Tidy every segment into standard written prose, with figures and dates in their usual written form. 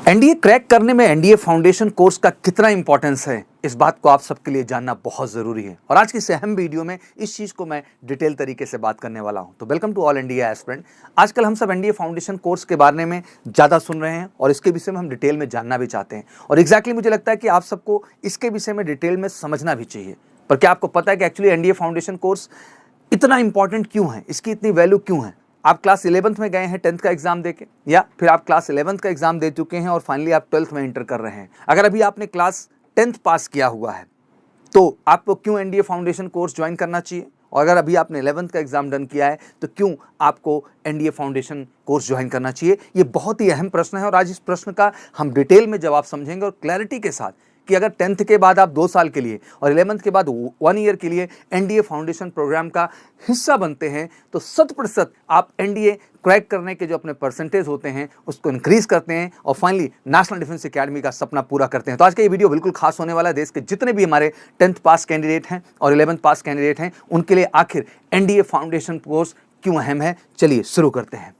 NDA crack करने में NDA foundation course का कितना इंपॉर्टेंस है, इस बात को आप सबके लिए जानना बहुत जरूरी है। और आज की इस अहम वीडियो में इस चीज को मैं डिटेल तरीके से बात करने वाला हूं। तो welcome to all India aspirant. आजकल हम सब एनडीए फाउंडेशन कोर्स के बारे में ज्यादा सुन रहे हैं और इसके विषय में हम डिटेल में जानना भी चाहते हैं। और एग्जैक्टली मुझे लगता है कि आप सबको इसके विषय में डिटेल में समझना भी चाहिए। पर क्या आपको पता है कि एक्चुअली एनडीए फाउंडेशन कोर्स इतना इंपॉर्टेंट क्यों है, इसकी इतनी वैल्यू क्यों है? आप क्लास 11th में गए हैं 10th का एग्जाम देके, या फिर आप क्लास 11th का एग्जाम दे चुके हैं और फाइनली आप 12th में एंटर कर रहे हैं। अगर अभी आपने क्लास 10th पास किया हुआ है तो आपको क्यों एनडीए फाउंडेशन कोर्स ज्वाइन करना चाहिए? और अगर अभी आपने 11th का एग्जाम डन किया है तो क्यों आपको एनडीए फाउंडेशन कोर्स ज्वाइन करना चाहिए? ये बहुत ही अहम प्रश्न है और आज इस प्रश्न का हम डिटेल में जवाब समझेंगे और क्लैरिटी के साथ कि अगर 10th के बाद आप 2 साल के लिए और 11th के बाद 1 ईयर के लिए एनडीए फाउंडेशन प्रोग्राम का हिस्सा बनते हैं तो 100% आप एनडीए क्रैक करने के जो अपने परसेंटेज होते हैं उसको इंक्रीज करते हैं और फाइनली नेशनल डिफेंस एकेडमी का सपना पूरा करते हैं। तो आज का ये वीडियो बिल्कुल खास होने वाला है। देश के जितने भी हमारे 10th पास कैंडिडेट हैं और 11th पास कैंडिडेट हैं उनके लिए आखिर एनडीए फाउंडेशन कोर्स क्यों अहम है, चलिए शुरू करते हैं।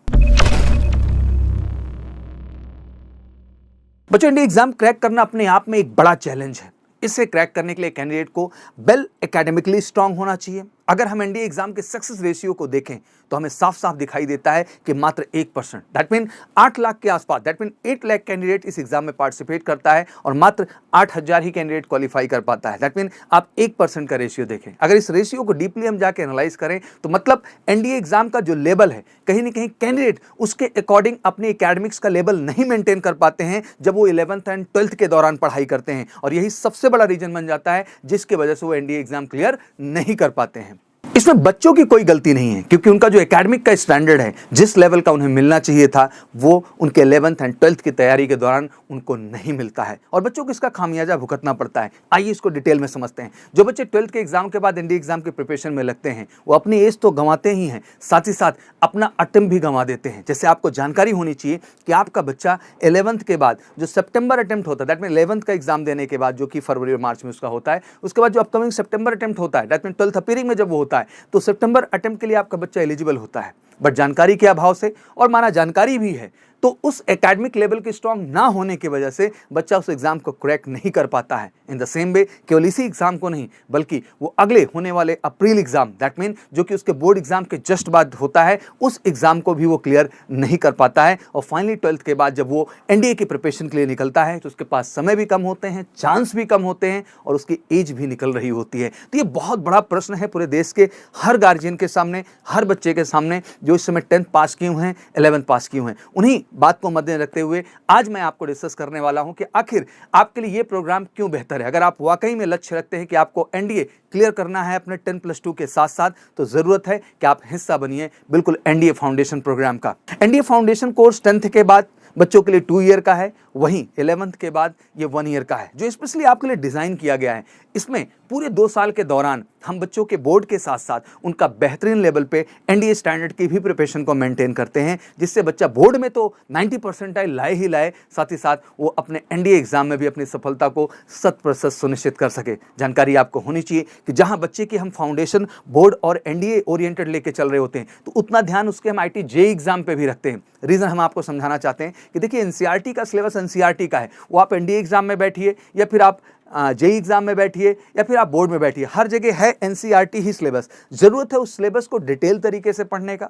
बच्चों, एनडीए एग्जाम क्रैक करना अपने आप में एक बड़ा चैलेंज है। इसे क्रैक करने के लिए कैंडिडेट को वेल एकेडमिकली स्ट्रांग होना चाहिए। अगर हम एनडीए एग्जाम के सक्सेस रेशियो को देखें तो हमें साफ साफ दिखाई देता है कि मात्र 1%, दैट मीन 8 लाख के आसपास, दैट मीन 8 लाख कैंडिडेट इस एग्जाम में पार्टिसिपेट करता है और मात्र 8,000 ही कैंडिडेट क्वालिफाई कर पाता है। दैट मीन आप 1% का रेशियो देखें। अगर इस रेशियो को डीपली हम जाके एनालाइज करें तो मतलब एनडीए एग्जाम का जो लेवल है, कहीं ना कहीं कैंडिडेट उसके अकॉर्डिंग अपनी एकेडमिक्स का लेवल नहीं मेंटेन कर पाते हैं जब वो 11th एंड 12th के दौरान पढ़ाई करते हैं। और यही सबसे बड़ा रीजन बन जाता है जिसकी वजह से वो एनडीए एग्जाम क्लियर नहीं कर पाते हैं। इसमें बच्चों की कोई गलती नहीं है क्योंकि उनका जो एकेडमिक का स्टैंडर्ड है, जिस लेवल का उन्हें मिलना चाहिए था, वो उनके 11th एंड 12th की तैयारी के दौरान उनको नहीं मिलता है और बच्चों को इसका खामियाजा भुगतना पड़ता है। आइए इसको डिटेल में समझते हैं। जो बच्चे 12th के एग्जाम के बाद एनडीए एग्जाम के प्रिपरेशन में लगते हैं वो अपनी एज तो गंवाते ही हैं, साथ ही साथ अपना अटेम्प्ट भी गंवा देते हैं। जैसे आपको जानकारी होनी चाहिए कि आपका बच्चा 11th के बाद जो सितंबर अटेम्प्ट होता है, दैट मीन 11th का एग्जाम देने के बाद, जो कि फरवरी और मार्च में उसका होता है, उसके बाद जो अपकमिंग सितंबर अटेम्प्ट होता है, दैट मीन 12th अपीयरिंग में जब वो होता है तो सितंबर अटेम्प्ट के लिए आपका बच्चा एलिजिबल होता है। बट जानकारी के अभाव से, और माना जानकारी भी है, तो उस एकेडमिक लेवल के स्ट्रांग ना होने की वजह से बच्चा उस एग्जाम को क्रैक नहीं कर पाता है। इन द सेम वे केवल इसी एग्जाम को नहीं बल्कि वो अगले होने वाले अप्रैल एग्जाम, दैट मीन जो कि उसके बोर्ड एग्जाम के जस्ट बाद होता है, उस एग्जाम को भी वो क्लियर नहीं कर पाता है। और फाइनली 12th के बाद जब वो एनडीए की प्रिपरेशन के लिए निकलता है तो उसके पास समय भी कम होते हैं, चांस भी कम होते हैं और उसकी एज भी निकल रही होती है। तो ये बहुत बड़ा प्रश्न है पूरे देश के हर गार्जियन के सामने, हर बच्चे के सामने जो इस समय 10th पास किए हुए हैं, 11th पास किए हुए हैं। उन्हीं बात को मद्देनजर रखते हुए आज मैं आपको डिस्कस करने वाला हूं कि आखिर आपके लिए ये प्रोग्राम क्यों बेहतर है। अगर आप वाकई में लक्ष्य रखते हैं कि आपको एनडीए क्लियर करना है अपने 10+2 के साथ साथ, तो जरूरत है कि आप हिस्सा बनिए बिल्कुल एनडीए फाउंडेशन प्रोग्राम का। एनडीए फाउंडेशन कोर्स 10th के बाद बच्चों के लिए 2 ईयर का है, वहीं 11th के बाद ये 1 ईयर का है, जो स्पेशली आपके लिए डिजाइन किया गया है। इसमें पूरे 2 साल के दौरान हम बच्चों के बोर्ड के साथ साथ उनका बेहतरीन लेवल पे एनडीए स्टैंडर्ड की भी प्रिपरेशन को मेंटेन करते हैं, जिससे बच्चा बोर्ड में तो 90 परसेंटाइल लाए ही लाए, साथ ही साथ वो अपने एनडीए एग्जाम में भी अपनी सफलता को 100% सुनिश्चित कर सके। जानकारी आपको होनी चाहिए कि जहां बच्चे की हम फाउंडेशन, बोर्ड और एनडीए ओरिएंटेड लेके चल रहे होते हैं तो उतना ध्यान उसके हम आईटी जेईई एग्जाम पे भी रखते हैं। रीजन हम आपको समझाना चाहते हैं कि देखिए एनसीईआरटी का सिलेबस एनसीईआरटी का है, वो आप एनडीए एग्जाम में बैठिए या फिर आप जेईई एग्जाम में बैठिए या फिर आप बोर्ड में बैठिए, हर जगह है एनसीईआरटी ही सिलेबस। जरूरत है उस सिलेबस को डिटेल तरीके से पढ़ने का,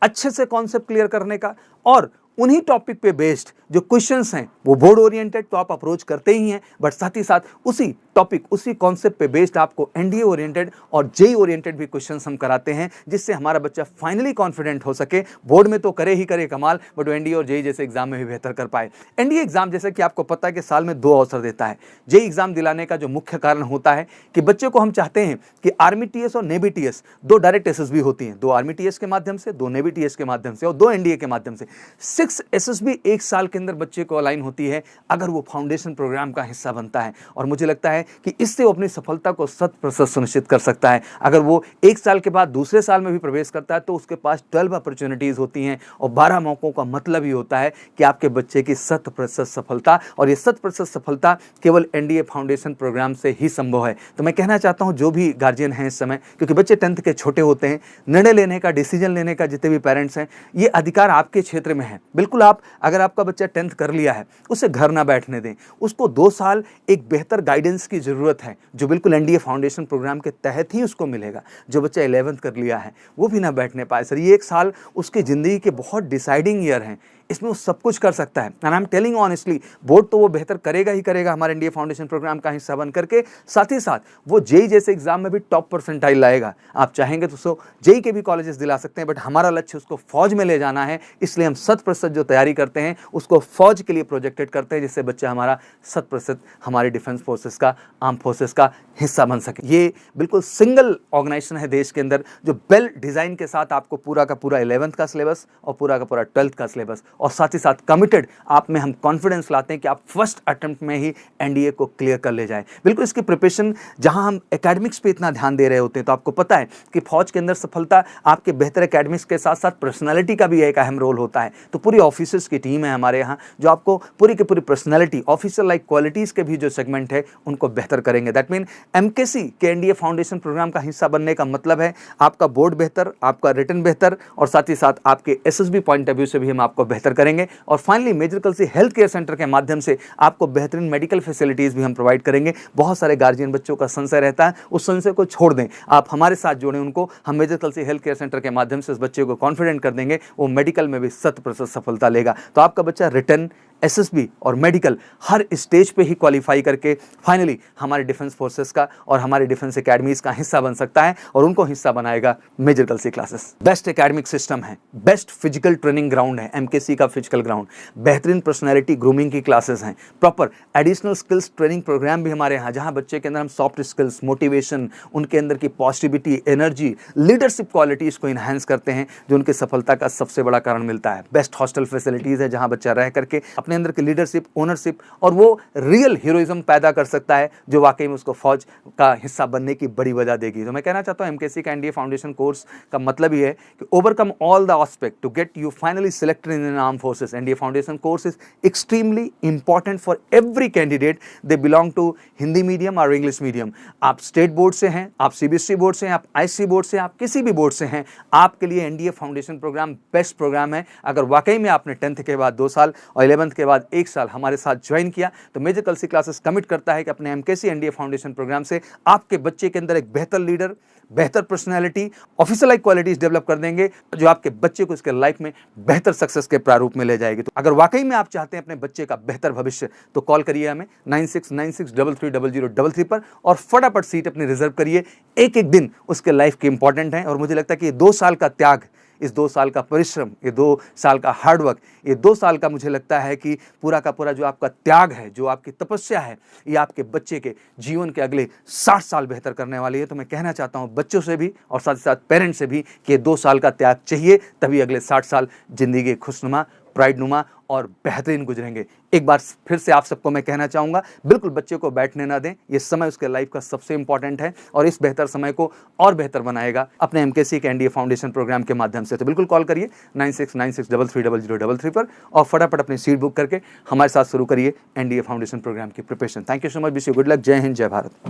अच्छे से कॉन्सेप्ट क्लियर करने का, और उन्हीं टॉपिक पे बेस्ड जो क्वेश्चंस हैं वो बोर्ड ओरिएंटेड तो आप अप्रोच करते ही हैं, बट साथ ही साथ उसी टॉपिक, उसी कॉन्सेप्ट पे बेस्ड आपको एनडीए ओरिएंटेड और जेईई ओरिएंटेड भी क्वेश्चंस हम कराते हैं, जिससे हमारा बच्चा फाइनली कॉन्फिडेंट हो सके। बोर्ड में तो करे ही करे कमाल, बट एनडीए और जेईई जैसे एग्जाम में भी बेहतर कर पाए। एनडीए एग्जाम जैसे कि आपको पता है कि साल में 2 अवसर देता है। जेईई एग्जाम दिलाने का जो मुख्य कारण होता है कि बच्चे को हम चाहते हैं कि आर्मी टीएस और नेवी टीएस 2 डायरेक्ट एसएसबी होती हैं, 2 आर्मी टीएस के माध्यम से, 2 नेवी टीएस के माध्यम से और 2 एनडीए के माध्यम से। 6 एसएसबी 1 साल के अंदर बच्चे को अलाइन होती है अगर वो फाउंडेशन प्रोग्राम का हिस्सा बनता है। और मुझे लगता है कि इससे वो अपनी सफलता को 100% सुनिश्चित कर सकता है। अगर वो 1 साल के बाद दूसरे साल में भी प्रवेश करता है तो उसके पास 12 अपॉर्चुनिटीज होती हैं और 12 मौकों का मतलब ही होता है कि आपके बच्चे की 100% सफलता, और ये 100% सफलता केवल एनडीए फाउंडेशन प्रोग्राम से ही संभव है। तो मैं कहना चाहता हूं जो भी गार्जियन हैं इस समय, क्योंकि बच्चे 10th के छोटे होते हैं, निर्णय लेने का, डिसीजन लेने का जितने भी पेरेंट्स हैं, ये अधिकार आपके क्षेत्र में है। बिल्कुल आप, अगर आपका बच्चा 10th कर लिया है, उसे घर ना बैठने दें, उसको 2 साल एक बेहतर गाइडेंस की ज़रूरत है, जो बिल्कुल एनडीए फाउंडेशन प्रोग्राम के तहत ही उसको मिलेगा। जो बच्चा 11th कर लिया है, वो भी ना बैठने पाए। सर, ये 1 साल उसकी ज़िंदगी के बहुत डिसाइडिंग ईयर हैं, इसमें वो सब कुछ कर सकता है। And I am telling honestly, board तो वो बेहतर करेगा ही करेगा हमारे एनडीए फाउंडेशन प्रोग्राम का हिस्सा बन करके, साथ ही साथ वो जेई जैसे एग्जाम में भी टॉप परसेंटाइल लाएगा। आप चाहेंगे तो उसको जेई के भी कॉलेजेस दिला सकते हैं, बट हमारा लक्ष्य उसको फौज में ले जाना है, इसलिए हम 100% जो तैयारी करते हैं उसको फौज के लिए प्रोजेक्टेड करते हैं, जिससे बच्चा हमारा 100% हमारे डिफेंस फोर्सेस का, आर्म फोर्सेस का हिस्सा बन सके। ये बिल्कुल सिंगल ऑर्गेनाइजेशन है देश के अंदर जो वेल डिज़ाइन के साथ आपको पूरा का पूरा 11th का सिलेबस और पूरा का पूरा 12th का सिलेबस, और साथ ही साथ कमिटेड आप में हम कॉन्फिडेंस लाते हैं कि आप फर्स्ट अटेम्प्ट में ही एनडीए को क्लियर कर ले जाएं। बिल्कुल इसकी प्रिपरेशन, जहां हम एकेडमिक्स पे इतना ध्यान दे रहे होते हैं, तो आपको पता है कि फौज के अंदर सफलता आपके बेहतर एकेडमिक्स के साथ साथ पर्सनैलिटी का भी एक अहम रोल होता है। तो पूरी ऑफिसर्स की टीम है हमारे यहाँ जो आपको पूरी की पूरी पर्सनैलिटी, ऑफिसर लाइक क्वालिटीज़ के भी जो सेगमेंट है उनको बेहतर करेंगे। दैट मीन एमकेसी के एनडीए फाउंडेशन प्रोग्राम का हिस्सा बनने का मतलब है आपका बोर्ड बेहतर, आपका रिटन बेहतर, और साथ ही साथ आपके एसएसबी पॉइंट ऑफ व्यू से भी हम आपको बेहतर करेंगे। और finally major Kalsi health care centre के माध्यम से आपको बेहतरीन मेडिकल फैसिलिटीज भी हम प्रोवाइड करेंगे। बहुत सारे गार्जियन बच्चों का संशय रहता है, उस संशय को छोड़ दें, आप हमारे साथ जोड़ें उनको। हम major Kalsi health care centre के माध्यम से उस बच्चे को कॉन्फिडेंट कर देंगे, वो मेडिकल में भी 100% सफलता लेगा। तो आपका बच्चा रिटन, एसएसबी और मेडिकल हर स्टेज पे ही क्वालिफाई करके फाइनली हमारे डिफेंस फोर्सेस का और हमारे डिफेंस एकेडमीज का हिस्सा बन सकता है, और उनको हिस्सा बनाएगा major Kalsi classes. Best academic system है, बेस्ट फिजिकल ट्रेनिंग ग्राउंड है एमकेसी का फिजिकल ग्राउंड, बेहतरीन पर्सनैलिटी ग्रूमिंग की क्लासेस हैं, proper additional skills training programme भी हमारे यहाँ, जहाँ बच्चे के अंदर हम सॉफ्ट स्किल्स, मोटिवेशन, उनके अंदर की पॉजिटिविटी, एनर्जी, लीडरशिप क्वालिटीज़ को इन्हांस करते हैं, जो उनकी सफलता का सबसे बड़ा कारण मिलता है। बेस्ट हॉस्टल फैसिलिटीज़ है, जहाँ बच्चा रह करके अपने अंदर की लीडरशिप, ओनरशिप और वो रियल हीरोइज्म पैदा कर सकता है, जो वाकई में उसको फौज का हिस्सा बनने की बड़ी वजह देगी। तो मैं कहना चाहता हूँ एमकेसी का एनडीए फाउंडेशन कोर्स का मतलब ही है कि overcome all the aspect to get you finally selected in arm forces. NDA foundation course is extremely important for every candidate, they belong to Hindi medium और इंग्लिश मीडियम। आप state board से हैं, आप सीबीएसई बोर्ड से हैं, आप IC board से हैं, आप किसी भी बोर्ड से हैं, आपके लिए NDA foundation program best program है। अगर वाकई में आपने 10th के बाद 2 साल और 11th के बाद 1 साल हमारे साथ ज्वाइन किया, तो मेजर कल्सी क्लासेस कमिट करता है कि अपने एमकेसी एनडीए फाउंडेशन प्रोग्राम से आपके बच्चे के अंदर एक बेहतर लीडर, बेहतर personality, officer like qualities develop कर देंगे, जो आपके बच्चे को इसके लाइफ में बेहतर सक्सेस के प्रारूप में ले जाएगी। तो अगर वाकई में आप चाहते हैं अपने बच्चे का बेहतर भविष्य, तो कॉल करिए हमें 9696330033 पर और फटाफट सीट अपनी रिजर्व करिए। एक एक दिन उसके लाइफ के इंपॉर्टेंट है, और मुझे लगता है कि ये 2 साल का त्याग, इस 2 साल का परिश्रम, ये 2 साल का हार्डवर्क, ये 2 साल का मुझे लगता है कि पूरा का पूरा जो आपका त्याग है, जो आपकी तपस्या है, ये आपके बच्चे के जीवन के अगले 60 साल बेहतर करने वाली है। तो मैं कहना चाहता हूँ बच्चों से भी और साथ ही साथ पेरेंट्स से भी कि ये 2 साल का त्याग चाहिए, तभी अगले 60 साल जिंदगी खुशनुमा, प्राइडनुमा और बेहतरीन गुजरेंगे। एक बार फिर से आप सबको मैं कहना चाहूँगा, बिल्कुल बच्चे को बैठने ना दें, ये समय उसके लाइफ का सबसे इंपॉर्टेंट है, और इस बेहतर समय को और बेहतर बनाएगा अपने एमकेसी के एनडीए फाउंडेशन प्रोग्राम के माध्यम से। तो बिल्कुल कॉल करिए 9696330033 पर और फटाफट अपनी सीट बुक करके हमारे साथ शुरू करिए एनडीए फाउंडेशन प्रोग्राम की preparation. Thank you so much, wish you good luck. जय हिंद, जय भारत।